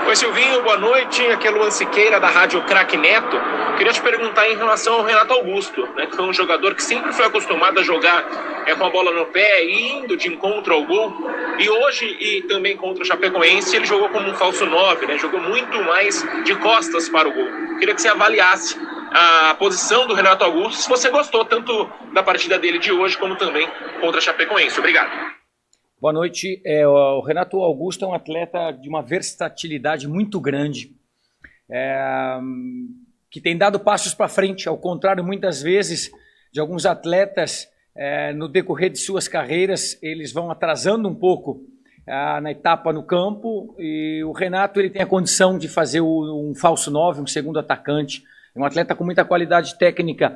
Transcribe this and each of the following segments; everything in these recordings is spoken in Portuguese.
Oi, Silvinho, boa noite. Aqui é Luan Siqueira, da Rádio Craque Neto. Queria te perguntar em relação ao Renato Augusto, né, que foi um jogador que sempre foi acostumado a jogar com a bola no pé, indo de encontro ao gol. E hoje, e também contra o Chapecoense, ele jogou como um falso 9, né, jogou muito mais de costas para o gol. Queria que você avaliasse a posição do Renato Augusto, se você gostou tanto da partida dele de hoje, como também contra a Chapecoense. Obrigado. Boa noite. O Renato Augusto é um atleta de uma versatilidade muito grande, que tem dado passos para frente, ao contrário, muitas vezes, de alguns atletas, no decorrer de suas carreiras, eles vão atrasando um pouco na etapa no campo, e o Renato ele tem a condição de fazer um falso 9, um segundo atacante. É um atleta com muita qualidade técnica.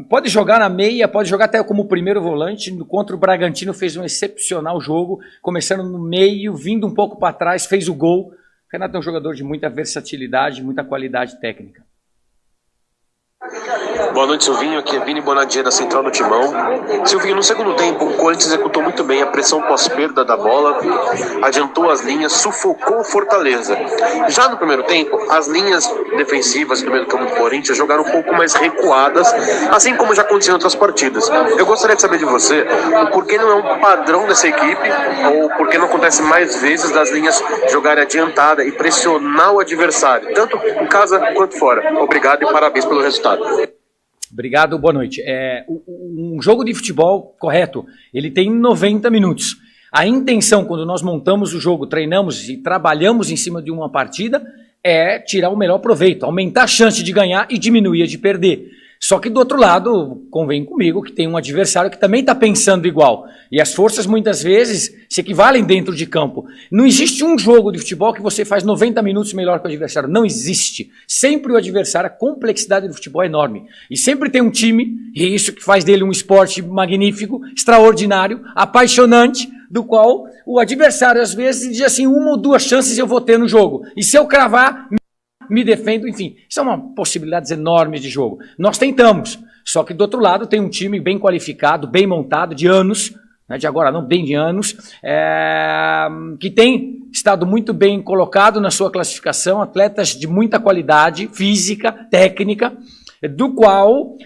Pode jogar na meia, pode jogar até como primeiro volante. Contra o Bragantino fez um excepcional jogo, começando no meio, vindo um pouco para trás, fez o gol. O Renato é um jogador de muita versatilidade, muita qualidade técnica. Boa noite, Silvinho. Aqui é Vini Bonadia da Central do Timão. Silvinho, no segundo tempo, o Corinthians executou muito bem a pressão pós-perda da bola, adiantou as linhas, sufocou o Fortaleza. Já no primeiro tempo, as linhas defensivas do meio do campo do Corinthians jogaram um pouco mais recuadas, assim como já aconteceu em outras partidas. Eu gostaria de saber de você o porquê não é um padrão dessa equipe, ou porquê não acontece mais vezes das linhas jogarem adiantada e pressionar o adversário, tanto em casa quanto fora. Obrigado e parabéns pelo resultado. Obrigado, boa noite. Um jogo de futebol, correto, ele tem 90 minutos. A intenção, quando nós montamos o jogo, treinamos e trabalhamos em cima de uma partida, é tirar o melhor proveito, aumentar a chance de ganhar e diminuir a de perder. Só que do outro lado, convém comigo que tem um adversário que também está pensando igual. E as forças muitas vezes se equivalem dentro de campo. Não existe um jogo de futebol que você faz 90 minutos melhor que o adversário. Não existe. Sempre o adversário, a complexidade do futebol é enorme. E sempre tem um time, e isso que faz dele um esporte magnífico, extraordinário, apaixonante, do qual o adversário às vezes diz assim, uma ou duas chances eu vou ter no jogo. E se eu cravar, me defendo, enfim. São possibilidades enormes de jogo. Nós tentamos, só que do outro lado tem um time bem qualificado, bem montado, de anos, né, de agora não, bem de anos, que tem estado muito bem colocado na sua classificação, atletas de muita qualidade física, técnica, do qual,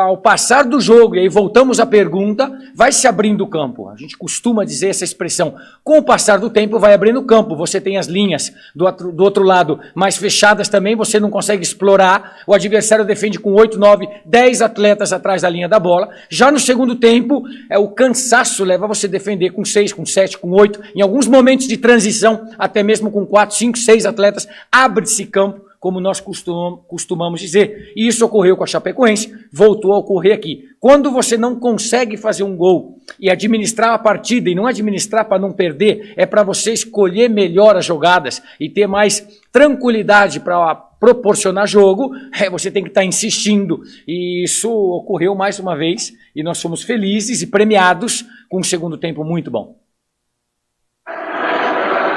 ao passar do jogo, e aí voltamos à pergunta, vai se abrindo o campo. A gente costuma dizer essa expressão, com o passar do tempo vai abrindo o campo, você tem as linhas do outro lado mais fechadas também, você não consegue explorar, o adversário defende com 8, 9, 10 atletas atrás da linha da bola. Já no segundo tempo, o cansaço leva você a defender com 6, com 7, com 8, em alguns momentos de transição, até mesmo com 4, 5, 6 atletas, abre-se campo, como nós costumamos dizer. E isso ocorreu com a Chapecoense, voltou a ocorrer aqui. Quando você não consegue fazer um gol e administrar a partida, e não administrar para não perder, é para você escolher melhor as jogadas e ter mais tranquilidade para proporcionar jogo, você tem que estar insistindo. E isso ocorreu mais uma vez, e nós fomos felizes e premiados com um segundo tempo muito bom.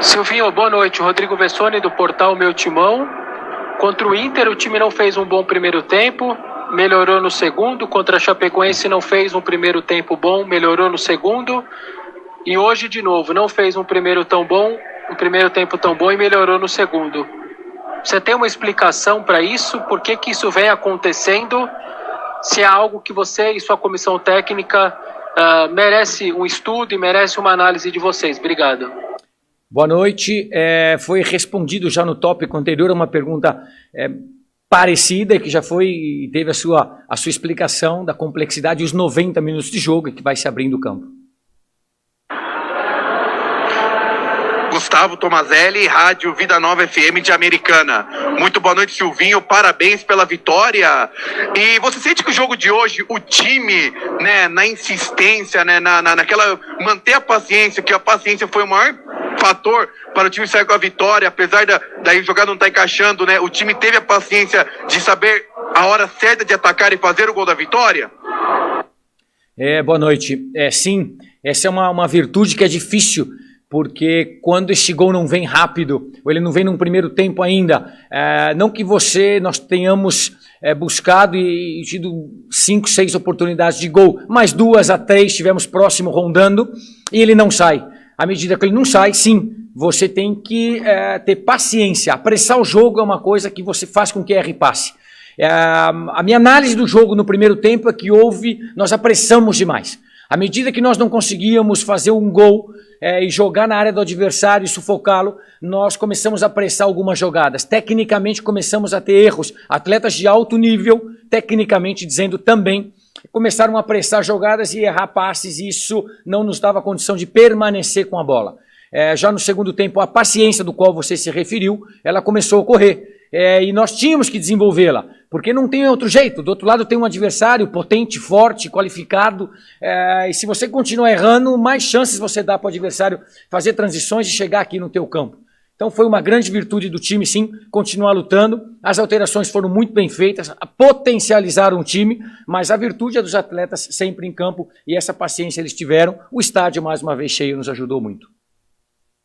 Silvinho, boa noite. Rodrigo Vessone, do portal Meu Timão. Contra o Inter, o time não fez um bom primeiro tempo, melhorou no segundo. Contra a Chapecoense, não fez um primeiro tempo bom, melhorou no segundo. E hoje, de novo, não fez um primeiro tempo tão bom e melhorou no segundo. Você tem uma explicação para isso? Por que isso vem acontecendo? Se é algo que você e sua comissão técnica merece um estudo e merece uma análise de vocês. Obrigado. Boa noite. Foi respondido já no tópico anterior uma pergunta parecida, que já teve a sua explicação da complexidade e os 90 minutos de jogo que vai se abrindo o campo. Gustavo Tomazelli, Rádio Vida Nova FM de Americana. Muito boa noite, Silvinho. Parabéns pela vitória. E você sente que o jogo de hoje, o time, né, na insistência, né, naquela manter a paciência, que a paciência foi o maior fator para o time sair com a vitória, apesar da jogada não estar encaixando, né? O time teve a paciência de saber a hora certa de atacar e fazer o gol da vitória? Boa noite. Sim, essa é uma virtude que é difícil, porque quando esse gol não vem rápido, ou ele não vem num primeiro tempo ainda, não que nós tenhamos buscado e tido 5, 6 oportunidades de gol, mas 2 a 3 tivemos próximo rondando, e ele não sai. À medida que ele não sai, sim, você tem que ter paciência. Apressar o jogo é uma coisa que você faz com que erre passe. A minha análise do jogo no primeiro tempo é que nós apressamos demais. À medida que nós não conseguíamos fazer um gol e jogar na área do adversário e sufocá-lo, nós começamos a apressar algumas jogadas. Tecnicamente começamos a ter erros. Atletas de alto nível, tecnicamente dizendo também, começaram a apressar jogadas e errar passes, e isso não nos dava condição de permanecer com a bola. Já no segundo tempo, a paciência do qual você se referiu, ela começou a ocorrer. E nós tínhamos que desenvolvê-la, porque não tem outro jeito. Do outro lado tem um adversário potente, forte, qualificado, e se você continuar errando, mais chances você dá para o adversário fazer transições e chegar aqui no teu campo. Então foi uma grande virtude do time, sim, continuar lutando. As alterações foram muito bem feitas, potencializaram o time, mas a virtude é dos atletas sempre em campo, e essa paciência eles tiveram. O estádio, mais uma vez cheio, nos ajudou muito.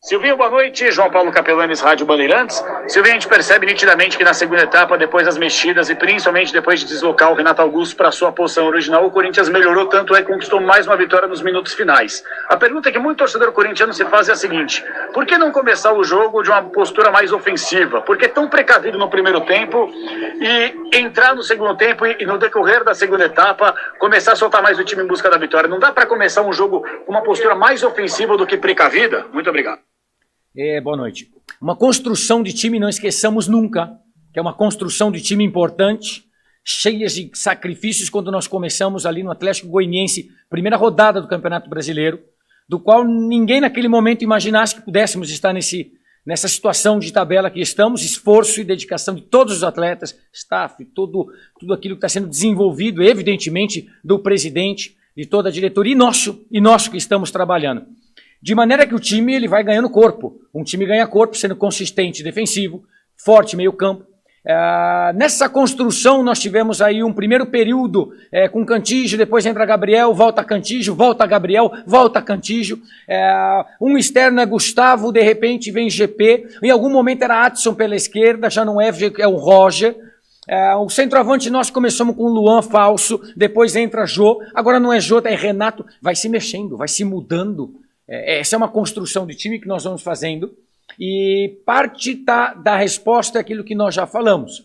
Silvinho, boa noite. João Paulo Capelanes, Rádio Bandeirantes. Silvinho, a gente percebe nitidamente que na segunda etapa, depois das mexidas e principalmente depois de deslocar o Renato Augusto para sua posição original, o Corinthians melhorou tanto que conquistou mais uma vitória nos minutos finais. A pergunta que muito torcedor corintiano se faz é a seguinte: por que não começar o jogo de uma postura mais ofensiva? Por que tão precavido no primeiro tempo e entrar no segundo tempo e no decorrer da segunda etapa começar a soltar mais o time em busca da vitória? Não dá para começar um jogo com uma postura mais ofensiva do que precavida? Muito obrigado. Boa noite. Uma construção de time, não esqueçamos nunca, que é uma construção de time importante, cheia de sacrifícios, quando nós começamos ali no Atlético Goianiense, primeira rodada do Campeonato Brasileiro, do qual ninguém naquele momento imaginasse que pudéssemos estar nessa situação de tabela que estamos. Esforço e dedicação de todos os atletas, staff, tudo aquilo que está sendo desenvolvido, evidentemente, do presidente, de toda a diretoria e nosso que estamos trabalhando. De maneira que o time ele vai ganhando corpo. Um time ganha corpo sendo consistente, defensivo, forte, meio campo. Nessa construção nós tivemos aí um primeiro período com Cantígio, depois entra Gabriel, volta Cantígio, volta Gabriel, volta Cantígio. Um externo é Gustavo, de repente vem GP. Em algum momento era Adson pela esquerda, já não é o Roger. O centroavante nós começamos com o Luan falso, depois entra Jô, agora não é Jô, é Renato. Vai se mexendo, vai se mudando. Essa é uma construção de time que nós vamos fazendo, e parte da resposta é aquilo que nós já falamos.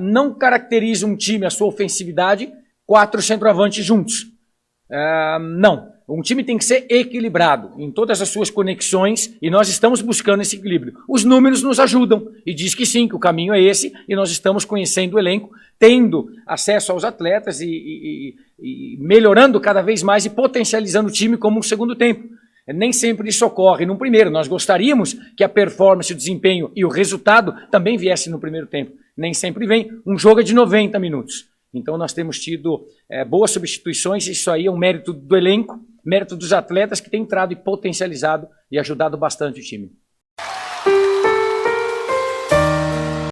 Não caracteriza um time, a sua ofensividade, 4 centroavantes juntos. Não. Um time tem que ser equilibrado em todas as suas conexões, e nós estamos buscando esse equilíbrio. Os números nos ajudam, e diz que sim, que o caminho é esse, e nós estamos conhecendo o elenco, tendo acesso aos atletas e melhorando cada vez mais e potencializando o time como um segundo tempo. Nem sempre isso ocorre no primeiro. Nós gostaríamos que a performance, o desempenho e o resultado também viessem no primeiro tempo. Nem sempre vem. Um jogo é de 90 minutos. Então nós temos tido boas substituições. Isso aí é um mérito do elenco, mérito dos atletas que têm entrado e potencializado e ajudado bastante o time.